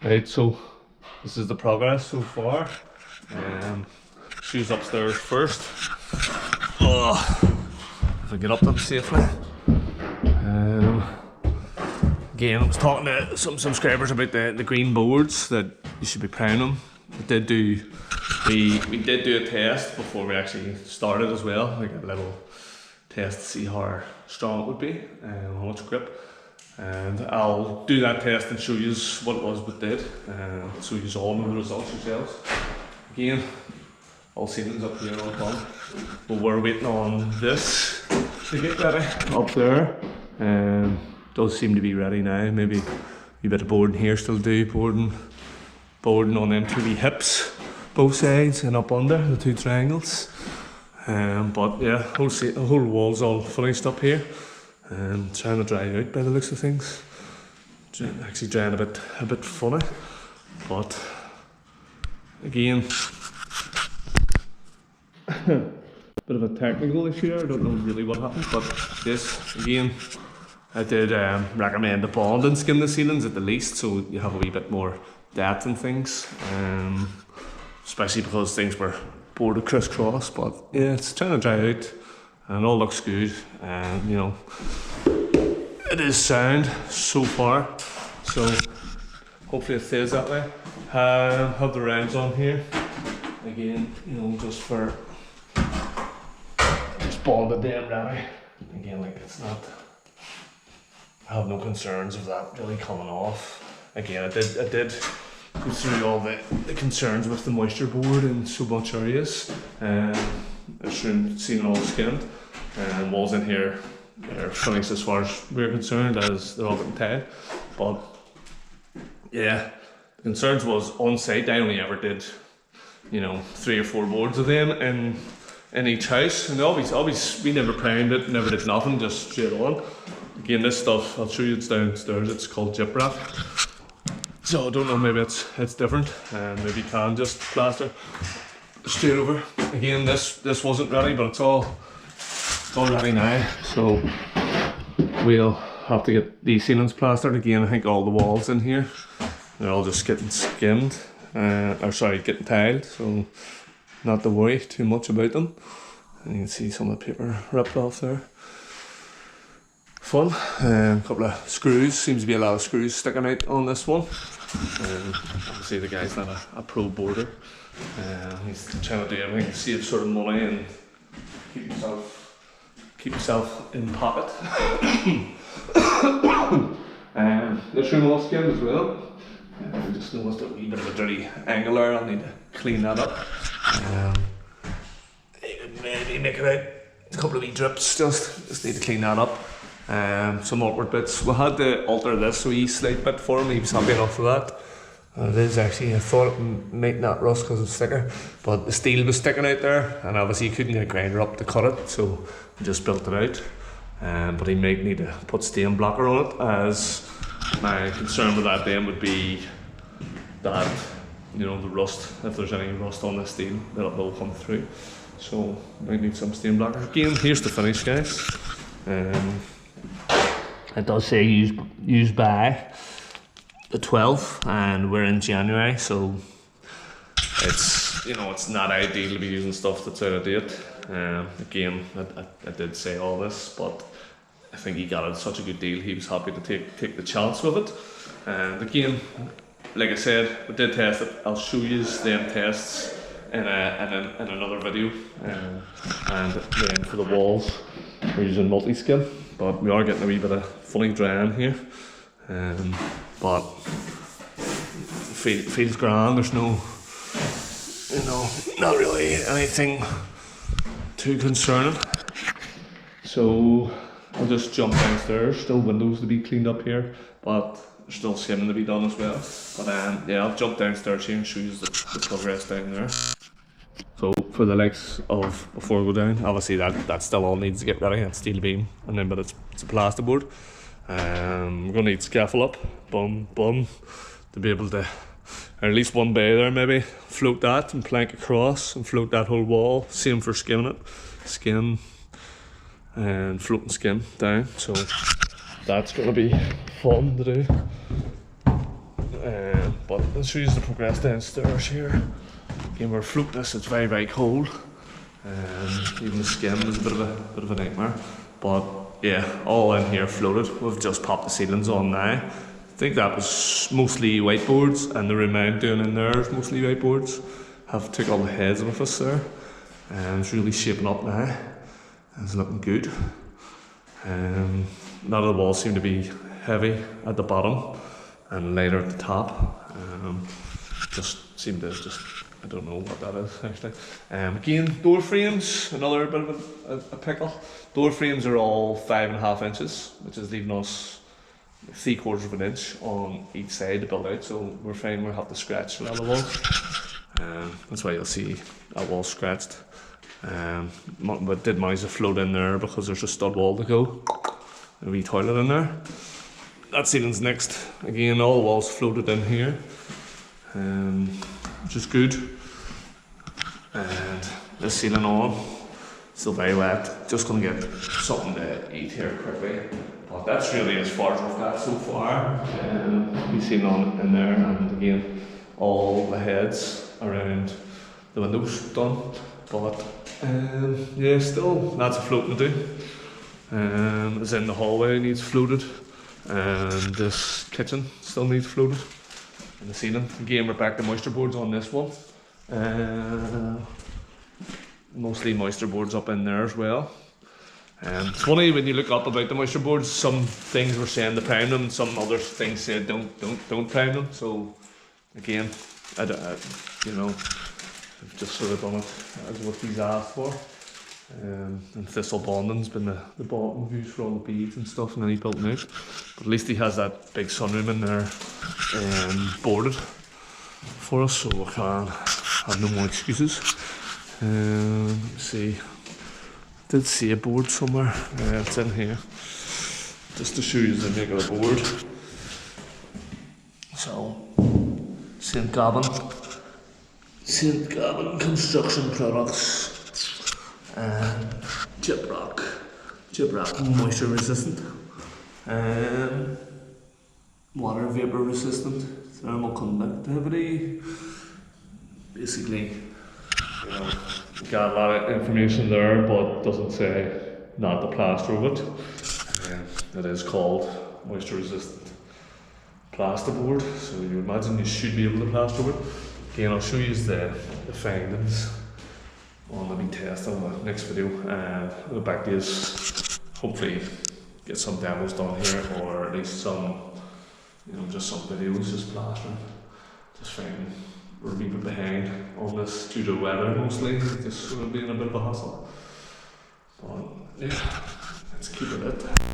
Right, so this is the progress so far. Shoes upstairs first. Oh, if I get up them safely. Again, I was talking to some subscribers about the green boards that you should be praying them. We did do a test before we actually started as well, like a little test to see how strong it would be and how much grip. And I'll do that test and show you what it was we did, so you all know the results yourselves. Again, all ceilings up here all done, but we're waiting on this to get ready up there. Does seem to be ready now. Maybe a bit of boarding here still to do, boarding on them 2 wee hips, both sides and up under the 2 triangles. But yeah, the whole wall's all finished up here. Trying to dry out by the looks of things. Actually drying a bit funny, but again, bit of a technical issue. I don't know really what happened, but yes, again, I did recommend the bonding skin the ceilings at the least, so you have a wee bit more depth and things, especially because things were boarded crisscross. But yeah, it's trying to dry out and it all looks good, and you know, it is sound so far, so hopefully it stays that way. Have the rounds on here again, you know, just bonded them ready. Again, like it's not, I have no concerns of that really coming off. Again, I did go through all the concerns with the moisture board in so much areas. This room seeing all skinned, and walls in here are finished as far as we're concerned, as they're all getting tiled. But yeah, the concerns was on site. I only ever did, you know, 3 or 4 boards of them in each house, and always we never primed it, never did nothing, just straight on. Again, this stuff, I'll show you, it's downstairs, it's called gyprap. So I don't know, maybe it's different, and maybe you can just plaster straight over. Again, this wasn't ready, but it's all ready now. So we'll have to get these ceilings plastered. Again, I think all the walls in here, they're all just getting skimmed, getting tiled, so not to worry too much about them. And you can see some of the paper ripped off there. Fun. A couple of screws, seems to be a lot of screws sticking out on this one. Obviously the guy's not a pro boarder. He's trying to do everything to save sort of money and keep himself in pocket. This room all skinned as well. I just noticed a wee bit of a dirty angle there. I'll need to clean that up. Maybe make it out a couple of wee drips, just need to clean that up. Some awkward bits. We had to alter this wee slight bit for him. He was happy enough for that. It is actually, I thought it might not rust because it's thicker, but the steel was sticking out there, and obviously you couldn't get a grinder up to cut it, so we just built it out. But he might need to put stain blocker on it, as my concern with that then would be that, you know, the rust, if there's any rust on the steel, that it will come through. So might need some stain blocker. Again, here's the finish, guys. It does say used by the 12th, and we're in January, so it's, you know, it's not ideal to be using stuff that's out of date. Again, I did say all this, but I think he got it such a good deal, he was happy to take the chance with it. And again, like I said, we did test it. I'll show you them tests in another video. And then for the walls, we're using multi-skin, but we are getting a wee bit of funny drying here. But feels grand. There's no, you know, not really anything too concerning. So I'll just jump downstairs. Still windows to be cleaned up here, but there's still skimming to be done as well. But yeah, I'll jump downstairs here and show you the progress down there. So for the likes of, before I go down, obviously that still all needs to get ready. That's steel beam, and then but it's a plasterboard. We're gonna need scaffold up, bum, to be able to, or at least one bay there maybe, float that and plank across and float that whole wall. Same for skimming it, skim and floating skim down. So that's gonna be fun to do. But I'll show you the progress downstairs here. Again, we're floating this, it's very, very cold. Even the skin is a bit of a nightmare. But yeah, all in here floated. We've just popped the ceilings on now. I think that was mostly whiteboards, and the room I'm doing in there is mostly whiteboards. Have took all the heads with us there, and it's really shaping up now. It's looking good. None of the walls seem to be heavy at the bottom and lighter at the top. Just seem to I don't know what that is actually. Again, door frames, another bit of a pickle. Door frames are all 5.5 inches, which is leaving us 3/4 of an inch on each side to build out. So we're fine. We'll have to scratch a lot of walls. That's why you'll see that wall scratched. But did manage to float in there because there's a stud wall to go. A wee toilet in there. That ceiling's next. Again, all the walls floated in here, which is good. And this ceiling on, still very wet. Just gonna get something to eat here quickly. But that's really as far as we've got so far. We ceiling on in there, and again, all the heads around the windows done. But yeah, still lots of floating to do. As in the hallway needs floated, and this kitchen still needs floated. And the ceiling, again, we're back to moisture boards on this one. Mostly moisture boards up in there as well. It's funny when you look up about the moisture boards, some things were saying to prime them, some other things said don't prime them. So again, you know, I've just sort of done it as what he's asked for. And thistle bonding's been the bottom views for all the beads and stuff, and then he built them out. But at least he has that big sunroom in there boarded for us, so we can have no more excuses. Let me see. I did see a board somewhere. It's in here. Just to show you the make of the board. So, St. Gavin Construction Products, and gyprock moisture resistant, water vapor resistant, thermal conductivity. Basically, you know, got a lot of information there, but doesn't say not to plaster with it. It is called moisture resistant plasterboard, so you imagine you should be able to plaster with it. Again, I'll show you the findings on the big test on the next video. The back is hopefully get some demos done here, or at least some, you know, just some videos just plastering. Just finding we're a wee bit behind on this due to weather mostly, just sort of being a bit of a hassle.